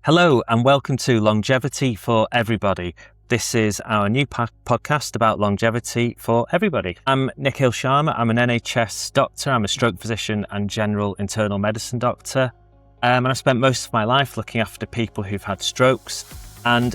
Hello and welcome to Longevity for Everybody. This is our new podcast about longevity for everybody. I'm Nik Sharma. I'm an NHS doctor. I'm a stroke physician and general internal medicine doctor. And I've spent most of my life looking after people who've had strokes. And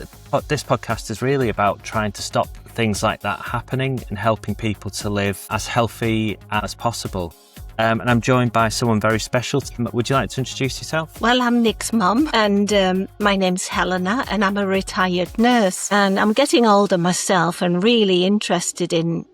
this podcast is really about trying to stop things like that happening and helping people to live as healthy as possible. And I'm joined by someone very special. Would you like to introduce yourself? Well, I'm Nik's mum, and my name's Helena, and I'm a retired nurse. And I'm getting older myself and really interested in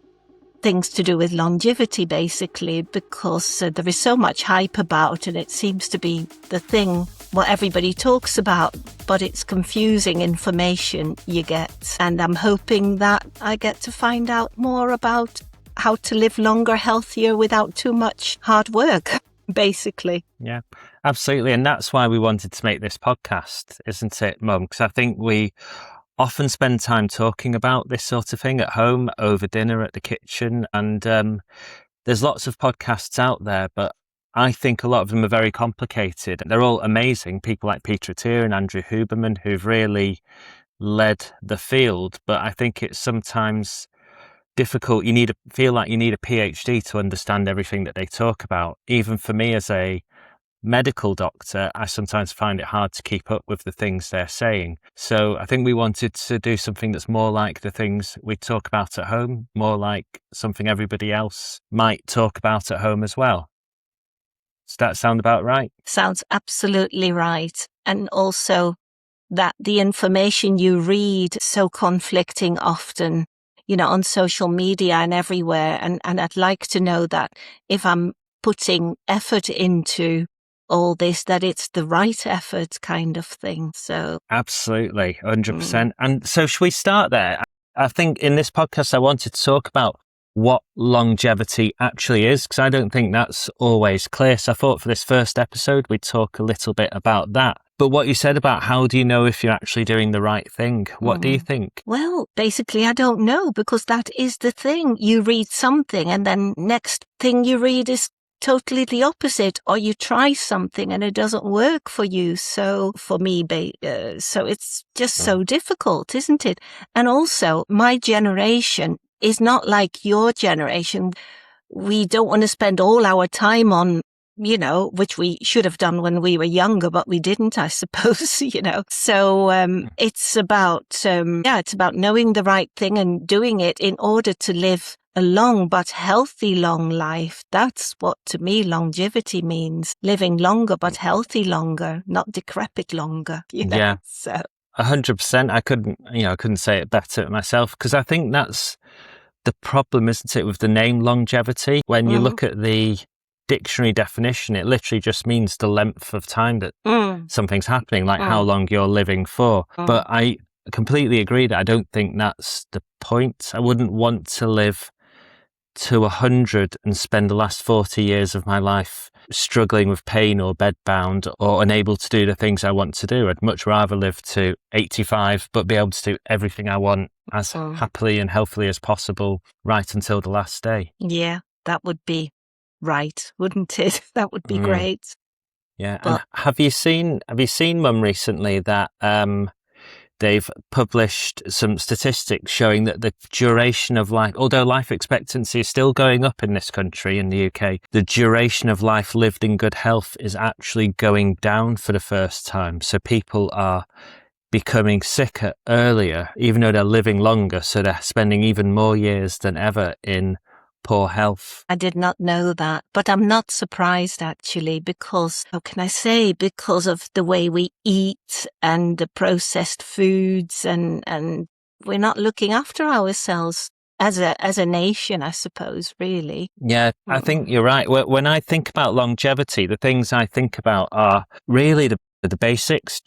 things to do with longevity, basically, because there is so much hype about, and it seems to be the thing what everybody talks about, but it's confusing information you get. And I'm hoping that I get to find out more about how to live longer, healthier, without too much hard work, basically. Yeah, absolutely. And that's why we wanted to make this podcast, isn't it, Mum? Because I think we often spend time talking about this sort of thing at home, over dinner, at the kitchen. And there's lots of podcasts out there, but I think a lot of them are very complicated. They're all amazing. People like Peter Attia and Andrew Huberman who've really led the field. But I think it's sometimes difficult. Feel like you need a PhD to understand everything that they talk about. Even for me as a medical doctor, I sometimes find it hard to keep up with the things they're saying. So I think we wanted to do something that's more like the things we talk about at home, more like something everybody else might talk about at home as well. Does that sound about right? Sounds absolutely right. And also that the information you read so conflicting often, on social media and everywhere. And I'd like to know that if I'm putting effort into all this, that it's the right effort kind of thing. So absolutely, 100%. And so should we start there? I think in this podcast, I wanted to talk about what longevity actually is, because I don't think that's always clear. So I thought for this first episode, we'd talk a little bit about that. But what you said about how do you know if you're actually doing the right thing? What do you think? Well, basically, I don't know, because that is the thing. You read something and then next thing you read is totally the opposite, or you try something and it doesn't work for you. So for me, so it's just so difficult, isn't it? And also my generation is not like your generation. We don't want to spend all our time on, which we should have done when we were younger, but we didn't, I suppose, So it's about, it's about knowing the right thing and doing it in order to live a long but healthy long life. That's what, to me, longevity means. Living longer but healthy longer, not decrepit longer, Yeah. So 100%. I couldn't say it better myself, because I think that's the problem, isn't it, with the name longevity? When you look at the dictionary definition, it literally just means the length of time that something's happening, like how long you're living for. But I completely agree that I don't think that's the point. I wouldn't want to live to 100 and spend the last 40 years of my life struggling with pain or bedbound or unable to do the things I want to do. I'd much rather live to 85 but be able to do everything I want as happily and healthily as possible right until the last day. Yeah, that would be right, wouldn't it? That would be great. Yeah. But and have you seen Mum recently that they've published some statistics showing that the duration of life, although life expectancy is still going up in this country, in the UK, the duration of life lived in good health is actually going down for the first time. So people are becoming sicker earlier, even though they're living longer. So they're spending even more years than ever in poor health. I did not know that, but I'm not surprised actually, because, because of the way we eat and the processed foods, and we're not looking after ourselves as a nation, I suppose, really. Yeah, I think you're right. When I think about longevity, the things I think about are really the basics: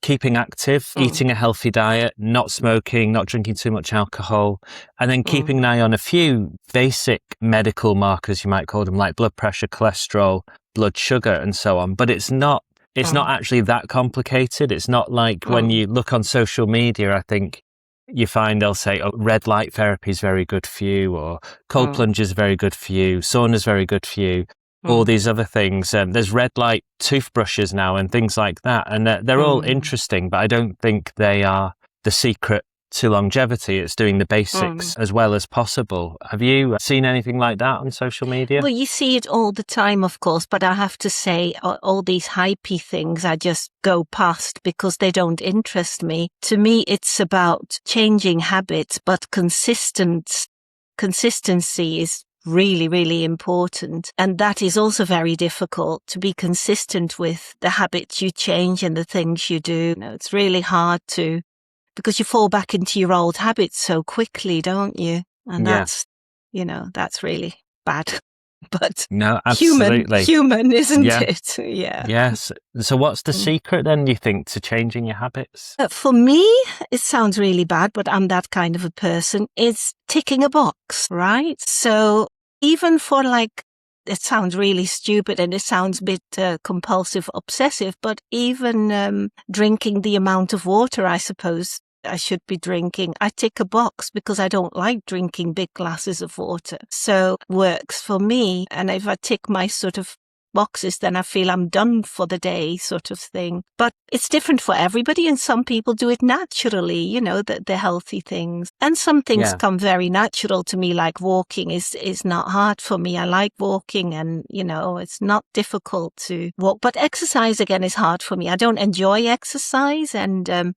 keeping active, eating a healthy diet, not smoking, not drinking too much alcohol, and then keeping an eye on a few basic medical markers, you might call them, like blood pressure, cholesterol, blood sugar, and so on. But it's not actually that complicated. It's not like when you look on social media, I think you find they'll say, red light therapy is very good for you, or cold plunge is very good for you, sauna is very good for you. all these other things. There's red light toothbrushes now and things like that. And they're all interesting, but I don't think they are the secret to longevity. It's doing the basics as well as possible. Have you seen anything like that on social media? Well, you see it all the time, of course, but I have to say all these hypey things I just go past because they don't interest me. To me, it's about changing habits, but consistency is really, really important. And that is also very difficult, to be consistent with the habits you change and the things you do. It's really hard because you fall back into your old habits so quickly, don't you? And that's really bad. But no, absolutely. Human, isn't it? Yeah. Yes. So what's the secret then, you think, to changing your habits? For me, it sounds really bad, but I'm that kind of a person. It's ticking a box, right? So even for it sounds really stupid and it sounds a bit compulsive, obsessive, but even drinking the amount of water I suppose I should be drinking, I tick a box because I don't like drinking big glasses of water. So it works for me. And if I tick my sort of boxes, then I feel I'm done for the day, sort of thing. But it's different for everybody, and some people do it naturally, the healthy things. And some things come very natural to me, like walking is not hard for me. I like walking, and it's not difficult to walk. But exercise again is hard for me. I don't enjoy exercise, and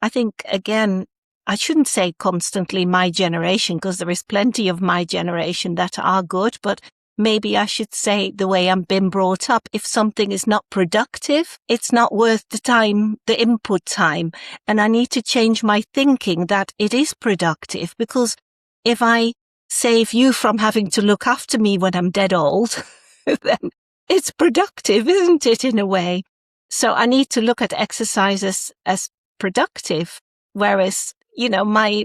I think, again, I shouldn't say constantly my generation, because there is plenty of my generation that are good, but maybe I should say the way I'm been brought up. If something is not productive, it's not worth the time, the input time. And I need to change my thinking that it is productive, because if I save you from having to look after me when I'm dead old, then it's productive, isn't it, in a way? So I need to look at exercise as productive, whereas my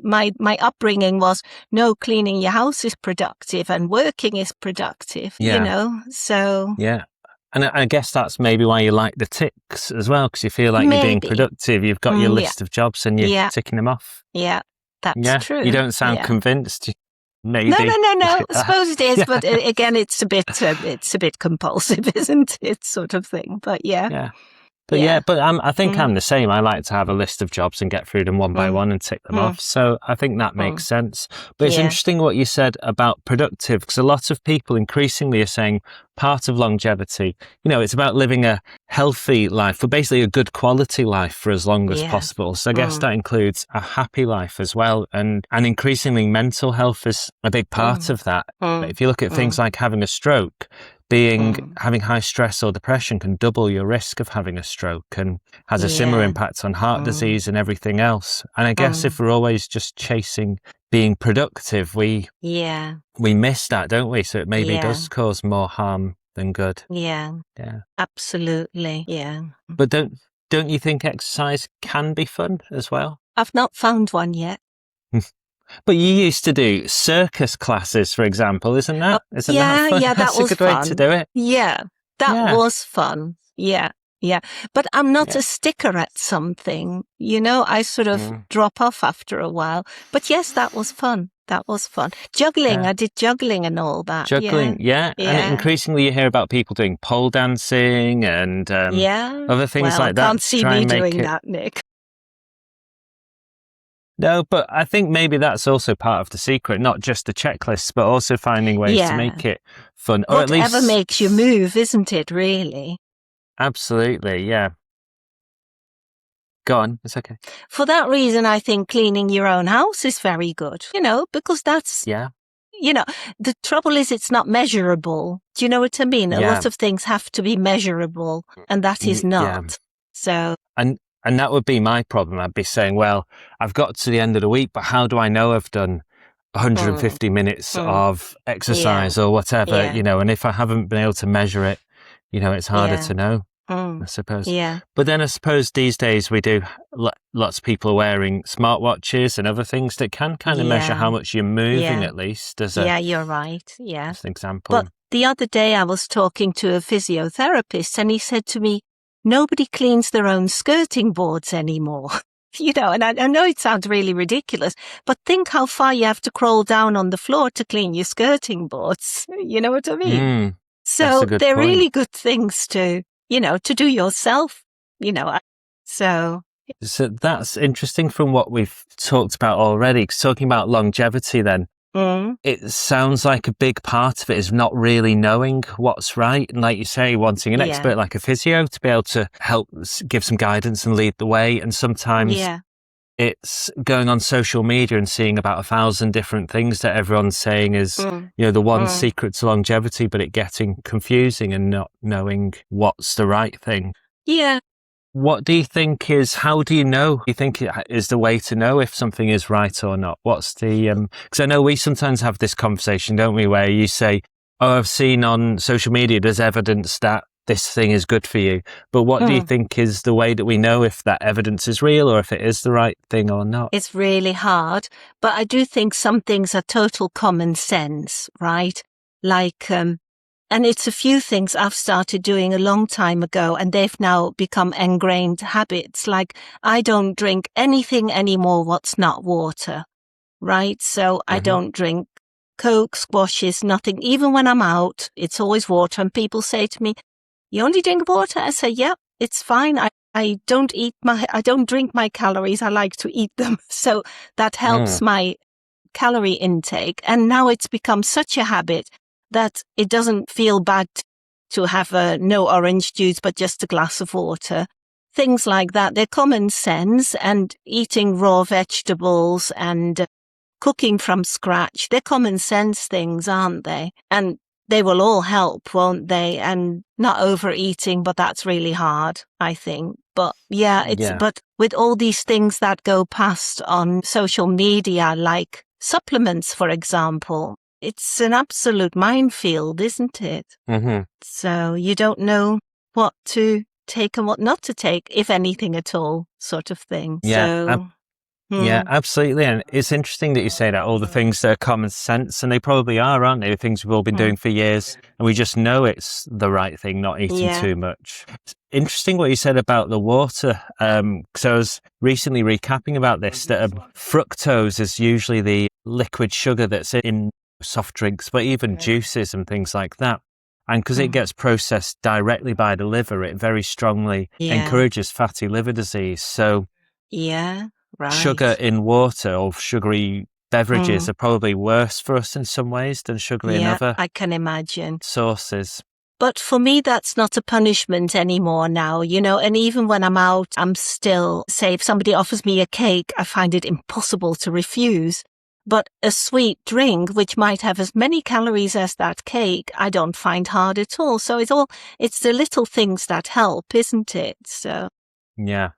upbringing was, no, cleaning your house is productive and working is productive. So and I guess that's maybe why you like the ticks as well, because you feel like you're being productive. You've got your list of jobs and you're ticking them off. That's true. You don't sound convinced. Maybe. No. I suppose it is, but again, it's a bit compulsive, isn't it, sort of thing? But But I think I'm the same. I like to have a list of jobs and get through them one by one and tick them off. So I think that makes sense. But it's interesting what you said about productive, because a lot of people increasingly are saying part of longevity, it's about living a healthy life, but basically a good quality life for as long as possible. So I guess that includes a happy life as well. And increasingly mental health is a big part of that. If you look at things like having a stroke, having high stress or depression can double your risk of having a stroke, and has a similar impact on heart disease and everything else. And I guess if we're always just chasing being productive, we miss that, don't we? So it maybe does cause more harm than good. Yeah, absolutely. Yeah. But don't you think exercise can be fun as well? I've not found one yet. But you used to do circus classes, for example, isn't that? That fun? That That's was a good fun. way to do it. Yeah, that was fun. Yeah. But I'm not a sticker at something, I sort of drop off after a while. But yes, that was fun. Juggling, I did juggling and all that. Juggling, And increasingly you hear about people doing pole dancing and other things like that. I can't see me doing that, Nick. No, but I think maybe that's also part of the secret, not just the checklists, but also finding ways to make it fun. Or Whatever at least makes you move, isn't it, really? Absolutely, yeah. Go on, it's okay. For that reason, I think cleaning your own house is very good, because that's, the trouble is it's not measurable. Do you know what I mean? A lot of things have to be measurable, and that is not. So... And that would be my problem. I'd be saying, well, I've got to the end of the week, but how do I know I've done 150 minutes of exercise or whatever, and if I haven't been able to measure it, it's harder to know, I suppose. Yeah. But then I suppose these days we do, lots of people are wearing smartwatches and other things that can kind of measure how much you're moving at least. You're right. Yeah. As an example. But the other day I was talking to a physiotherapist and he said to me, nobody cleans their own skirting boards anymore. And I know it sounds really ridiculous, but think how far you have to crawl down on the floor to clean your skirting boards. You know what I mean? That's So a good they're point. really good things to do yourself, so. So that's interesting from what we've talked about already. 'Cause talking about longevity then, Mm, it sounds like a big part of it is not really knowing what's right. And like you say, wanting an yeah, expert like a physio to be able to help give some guidance and lead the way. And sometimes yeah, it's going on social media and seeing about 1,000 different things that everyone's saying is, mm, the one mm. secret to longevity, but it getting confusing and not knowing what's the right thing. Yeah. What do you think how do you know? Do you think it is the way to know if something is right or not? What's the, because I know we sometimes have this conversation, don't we, where you say, oh, I've seen on social media, there's evidence that this thing is good for you. But what do you Mm. think is the way that we know if that evidence is real or if it is the right thing or not? It's really hard, but I do think some things are total common sense, right? Like, and it's a few things I've started doing a long time ago, and they've now become ingrained habits. Like, I don't drink anything anymore what's not water, right? So I Hmm. don't drink Coke, squashes, nothing. Even when I'm out, it's always water. And people say to me, you only drink water? I say, yep, it's fine. I don't drink my calories. I like to eat them. So that helps my calorie intake. And now it's become such a habit that it doesn't feel bad to have no orange juice, but just a glass of water. Things like that. They're common sense, and eating raw vegetables and cooking from scratch. They're common sense things, aren't they? And they will all help, won't they? And not overeating, but that's really hard, I think. But yeah, Yeah. but with all these things that go past on social media, like supplements, for example, it's an absolute minefield, isn't it? Hmm. So you don't know what to take and what not to take, if anything at all, sort of thing. Yeah. So, Yeah, absolutely. And it's interesting that you say that all the things that are common sense, and they probably are, aren't they? The things we've all been doing for years, and we just know it's the right thing, not eating yeah. too much. It's interesting what you said about the water. Because I was recently recapping about this, that fructose is usually the liquid sugar that's in soft drinks, but even juices and things like that. And because it gets processed directly by the liver, it very strongly Yeah. encourages fatty liver disease. So Yeah, sugar right. in water or sugary beverages Mm. are probably worse for us in some ways than sugar in Yeah, other I can imagine. sources. But for me, that's not a punishment anymore now, and even when I'm out, I'm still, say, if somebody offers me a cake, I find it impossible to refuse. But a sweet drink, which might have as many calories as that cake, I don't find hard at all. So it's the little things that help, isn't it? So, Yeah,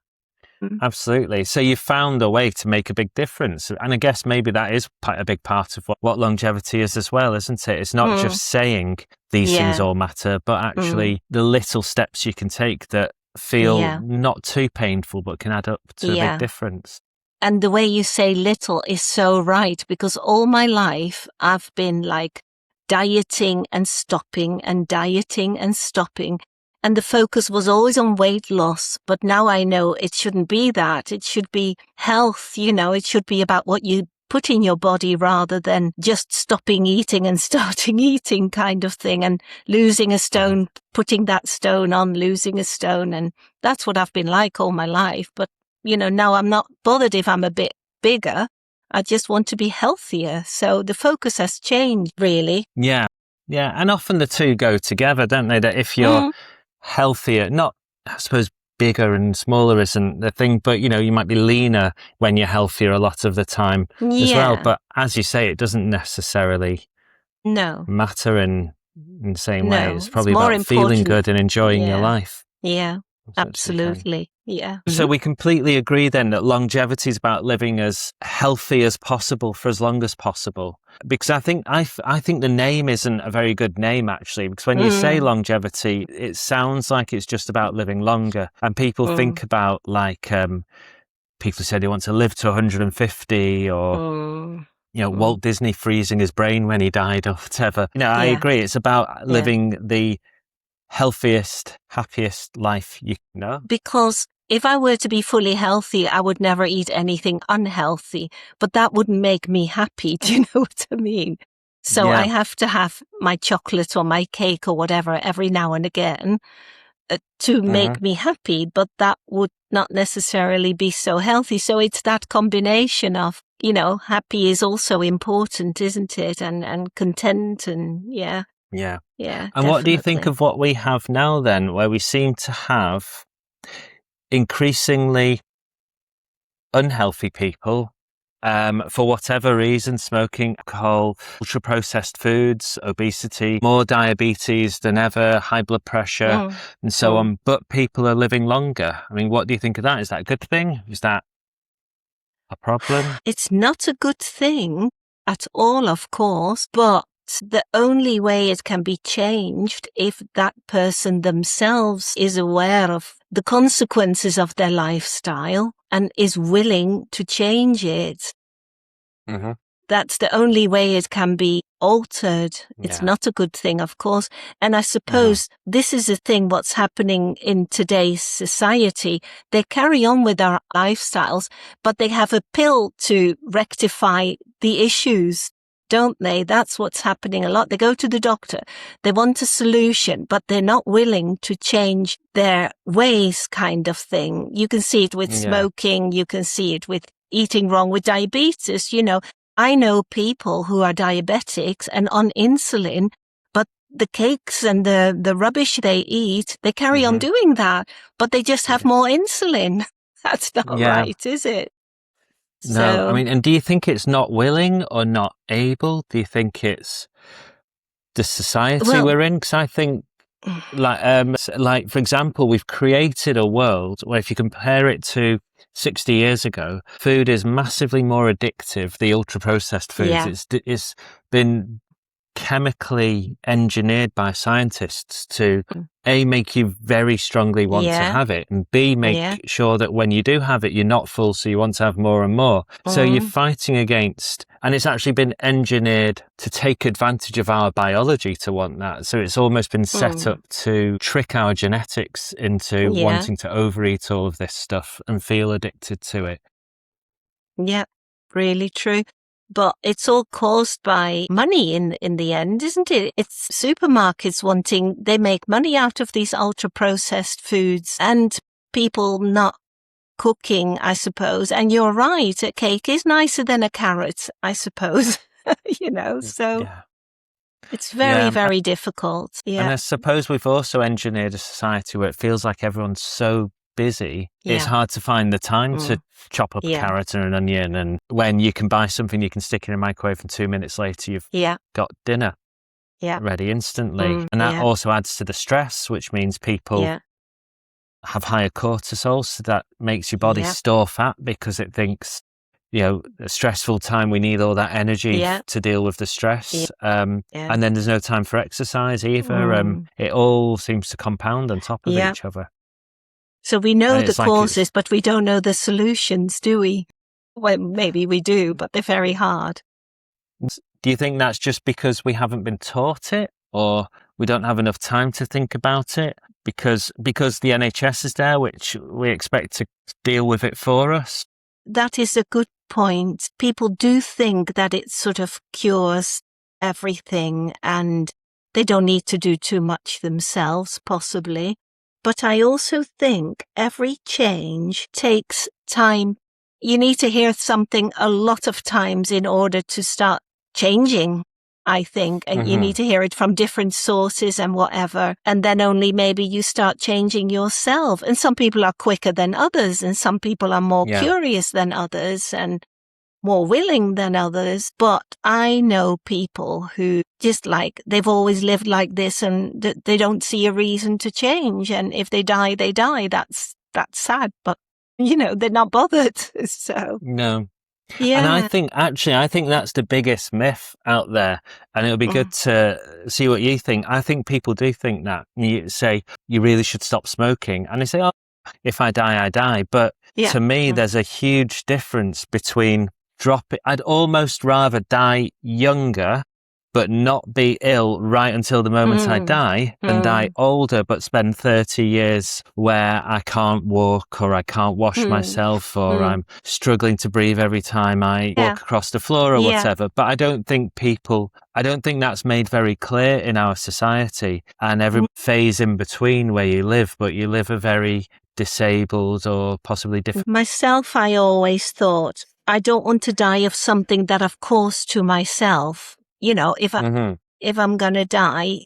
mm, absolutely. So you found a way to make a big difference. And I guess maybe that is a big part of what longevity is as well, isn't it? It's not mm, just saying these things yeah, all matter, but mm, actually the little steps you can take that feel yeah, not too painful, but can add up to a big yeah. difference. And the way you say little is so right, because all my life I've been like dieting and stopping and dieting and stopping. And the focus was always on weight loss. But now I know it shouldn't be that. It should be health, it should be about what you put in your body rather than just stopping eating and starting eating kind of thing, and losing a stone, putting that stone on, losing a stone. And that's what I've been like all my life. But now I'm not bothered if I'm a bit bigger. I just want to be healthier. So the focus has changed, really. Yeah. Yeah. And often the two go together, don't they? That if you're Mm, healthier, not, I suppose, bigger and smaller isn't the thing, but you might be leaner when you're healthier a lot of the time as well. yeah. But as you say, it doesn't necessarily No, matter in the same way. It's no. It's probably more about feeling important. good and enjoying your Yeah. life Yeah. as much as you can. Absolutely. Yeah. So we completely agree then that longevity is about living as healthy as possible for as long as possible. Because I think the name isn't a very good name actually, because when you say Mm, longevity, it sounds like it's just about living longer. And people mm, think about like people say they want to live to 150 or mm, mm. Walt Disney freezing his brain when he died or whatever. I Yeah. agree. It's about Yeah. living the healthiest, happiest life you know. Because if I were to be fully healthy, I would never eat anything unhealthy, but that wouldn't make me happy. Do you know what I mean? So I have to have my chocolate or my cake or whatever every now and again to make me happy, but that would not necessarily be so healthy. So it's that combination of, happy is also important, isn't it? And content and Yeah. Yeah. And Definitely. what do you think of what we have now then, where we seem to have increasingly unhealthy people, for whatever reason, smoking, alcohol, ultra-processed foods, obesity, more diabetes than ever, high blood pressure, and so on, but people are living longer? I mean, what do you think of that? Is that a good thing? Is that a problem? It's not a good thing at all, of course, but the only way it can be changed if that person themselves is aware of the consequences of their lifestyle and is willing to change it. That's the only way it can be altered. It's not a good thing, of course. And I suppose this is the thing what's happening in today's society. They carry on with our lifestyles, but they have a pill to rectify the issues, don't they? That's what's happening a lot. They go to the doctor. They want a solution, but they're not willing to change their ways, kind of thing. You can see it with smoking. You can see it with eating wrong, with diabetes, I know people who are diabetics and on insulin, but the cakes and the rubbish they eat, they carry on doing that, but they just have more insulin. That's not right, is it? No, I mean, and do you think it's not willing or not able? Do you think it's the society we're in? Because I think, like for example, we've created a world where if you compare it to 60 years ago, food is massively more addictive. The ultra-processed foods, it's been chemically engineered by scientists to A, make you very strongly want to have it, and B, make sure that when you do have it, you're not full, so you want to have more and more. So you're fighting against, and it's actually been engineered to take advantage of our biology to want that. So it's almost been set up to trick our genetics into wanting to overeat all of this stuff and feel addicted to it. Yeah, really true. But it's all caused by money in the end, isn't it? It's supermarkets they make money out of these ultra-processed foods and people not cooking, I suppose. And you're right, a cake is nicer than a carrot, I suppose, so it's very, very difficult. Yeah. And I suppose we've also engineered a society where it feels like everyone's so busy, it's hard to find the time to chop up a carrot and an onion, and when you can buy something you can stick in a microwave and 2 minutes later you've got dinner ready instantly. And that also adds to the stress, which means people have higher cortisol, so that makes your body store fat because it thinks, a stressful time, we need all that energy to deal with the stress. And then there's no time for exercise either. It all seems to compound on top of each other. So we know the causes, but we don't know the solutions, do we? Well, maybe we do, but they're very hard. Do you think that's just because we haven't been taught it, or we don't have enough time to think about it? Because the NHS is there, which we expect to deal with it for us? That is a good point. People do think that it sort of cures everything and they don't need to do too much themselves, possibly. But I also think every change takes time. You need to hear something a lot of times in order to start changing, I think. And you need to hear it from different sources and whatever. And then only maybe you start changing yourself. And some people are quicker than others, and some people are more curious than others and more willing than others. But I know people who just they've always lived like this and they don't see a reason to change. And if they die, they die. That's sad, but they're not bothered. So no. And I think that's the biggest myth out there. And it'll be good to see what you think. I think people do think that. You say, you really should stop smoking. And they say, oh, if I die, I die. But to me, there's a huge difference between I'd almost rather die younger but not be ill right until the moment I die, and die older, but spend 30 years where I can't walk, or I can't wash myself, or I'm struggling to breathe every time I walk across the floor or whatever. But I don't think that's made very clear in our society, and every phase in between where you live, but you live a very disabled or possibly different. Myself, I always thought, I don't want to die of something that I've caused to myself. If I'm going to die,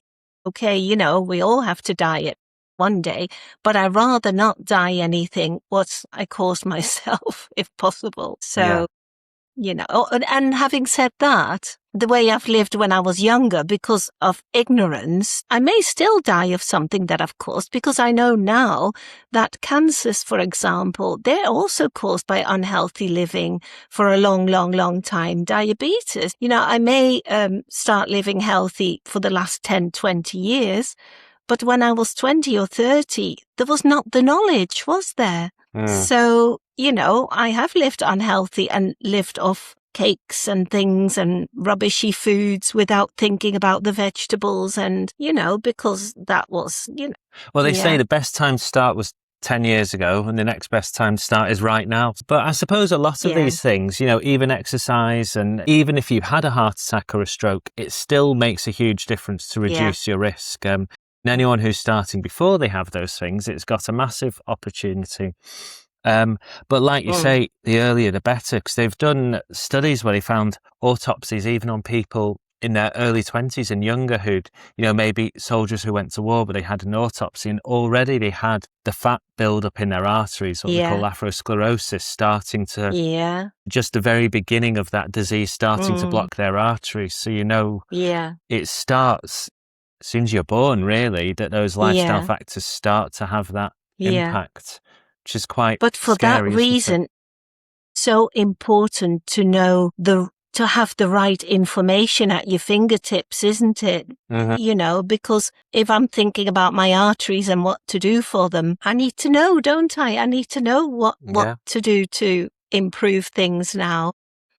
okay, we all have to die it one day, but I'd rather not die anything what I caused myself, if possible. So, and having said that, the way I've lived when I was younger, because of ignorance, I may still die of something that I've caused, because I know now that cancers, for example, they're also caused by unhealthy living for a long, long, long time. Diabetes, I may start living healthy for the last 10, 20 years, but when I was 20 or 30, there was not the knowledge, was there? So, I have lived unhealthy and lived off cakes and things and rubbishy foods without thinking about the vegetables, and, because that was, Well, they say the best time to start was 10 years ago, and the next best time to start is right now. But I suppose a lot of these things, even exercise, and even if you had a heart attack or a stroke, it still makes a huge difference to reduce your risk. And anyone who's starting before they have those things, it's got a massive opportunity. But like you say, the earlier the better, because they've done studies where they found autopsies even on people in their early 20s and younger who'd, maybe soldiers who went to war, but they had an autopsy and already they had the fat build up in their arteries, what we call atherosclerosis, starting to, just the very beginning of that disease starting to block their arteries. So, it starts as soon as you're born, really, that those lifestyle factors start to have that impact, which is quite But for scary, that reason, so important to know to have the right information at your fingertips, isn't it? Because if I'm thinking about my arteries and what to do for them, I need to know, don't I? I need to know what to do to improve things now.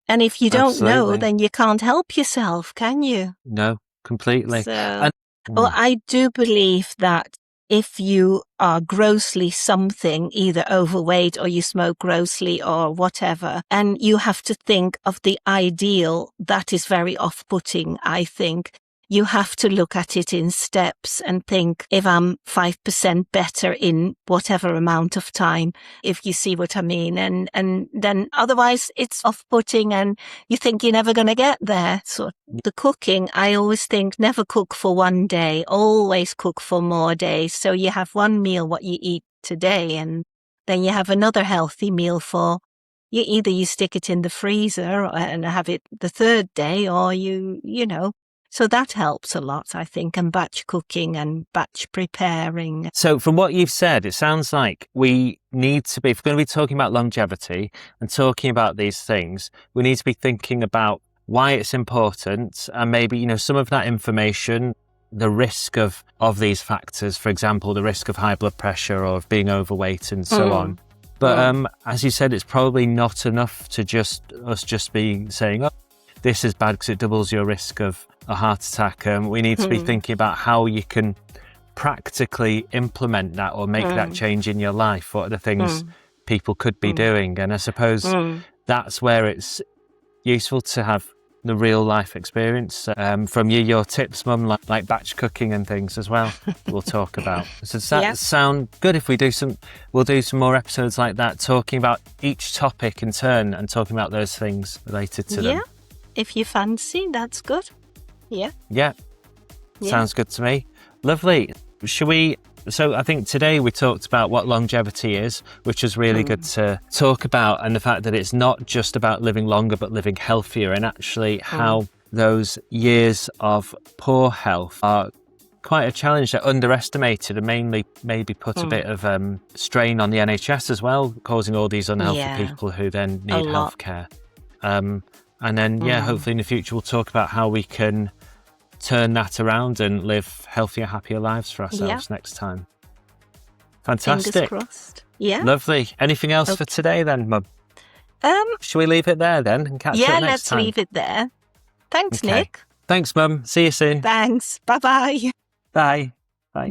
And if you don't know, then you can't help yourself, can you? No, completely. So, well, I do believe that if you are grossly something, either overweight or you smoke grossly or whatever, and you have to think of the ideal, that is very off-putting, I think. You have to look at it in steps and think, if I'm 5% better in whatever amount of time, if you see what I mean. And then otherwise it's off-putting and you think you're never going to get there. So the cooking, I always think, never cook for one day, always cook for more days. So you have one meal, what you eat today, and then you have another healthy meal for either you stick it in the freezer and have it the third day, or you know. So that helps a lot, I think, and batch cooking and batch preparing. So from what you've said, it sounds like we need to be, if we're going to be talking about longevity and talking about these things, we need to be thinking about why it's important, and maybe, some of that information, the risk of these factors, for example, the risk of high blood pressure or of being overweight and so on. But as you said, it's probably not enough to just be saying, oh, this is bad because it doubles your risk of a heart attack. We need to be thinking about how you can practically implement that or make that change in your life. What are the things people could be doing? And I suppose that's where it's useful to have the real life experience from your tips, Mum, like batch cooking and things as well. We'll talk about. So does that sound good? If we'll do some more episodes like that, talking about each topic in turn and talking about those things related to them. If you fancy, that's good. Yeah. Sounds good to me. Lovely. So I think today we talked about what longevity is, which is really good to talk about, and the fact that it's not just about living longer, but living healthier, and actually how those years of poor health are quite a challenge. They're underestimated and mainly maybe put a bit of strain on the NHS as well, causing all these unhealthy people who then need healthcare. And then, hopefully in the future we'll talk about how we can turn that around and live healthier, happier lives for ourselves next time. Fantastic. Fingers crossed. Yeah. Lovely. Anything else for today then, Mum? Shall we leave it there then and catch up next time? Yeah, let's leave it there. Thanks, Nick. Thanks, Mum. See you soon. Thanks. Bye-bye. Bye. Bye. Bye.